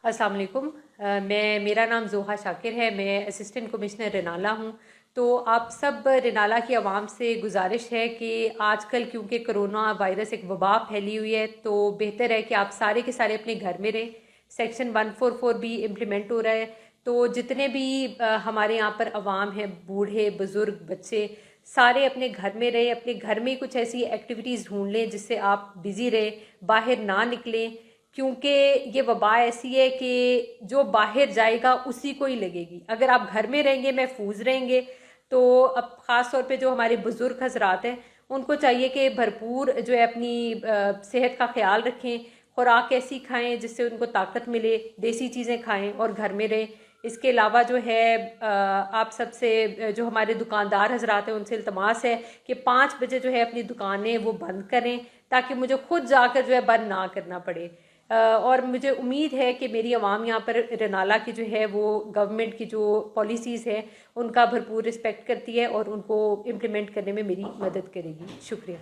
अस्सलाम वालेकुम। मेरा नाम ज़ोहा शाकिर है। मैं असिस्टेंट कमिश्नर रेनाला हूँ। तो आप सब रेनाला की आवाम से गुजारिश है कि आजकल क्योंकि कोरोना वायरस एक वबा फैली हुई है, तो बेहतर है कि आप सारे के सारे अपने घर में रहें। सेक्शन 144 भी इम्प्लीमेंट हो रहा है। तो जितने भी हमारे यहाँ पर आवाम है, बूढ़े बुज़ुर्ग बच्चे, सारे अपने घर में रहे, अपने घर में कुछ ऐसी एक्टिविटीज़ ढूंढ लें जिससे आप बिज़ी रहे, बाहर ना निकलें। क्योंकि ये वबा ऐसी है कि जो बाहर जाएगा उसी को ही लगेगी। अगर आप घर में रहेंगे, महफूज रहेंगे, तो अब ख़ास तौर पे जो हमारे बुज़ुर्ग हजरात हैं, उनको चाहिए कि भरपूर जो है अपनी सेहत का ख्याल रखें, खुराक ऐसी खाएं जिससे उनको ताकत मिले, देसी चीज़ें खाएं और घर में रहें। इसके अलावा जो है आप सबसे जो हमारे दुकानदार हजरात हैं उनसे इल्तमास है कि 5 बजे जो है अपनी दुकानें वो बंद करें, ताकि मुझे खुद जाकर जो है बंद ना करना पड़े। और मुझे उम्मीद है कि मेरी आवाम यहाँ पर रेनाला की जो है वो गवर्नमेंट की जो पॉलिसीज़ है उनका भरपूर रिस्पेक्ट करती है और उनको इम्प्लीमेंट करने में मेरी मदद करेगी। शुक्रिया।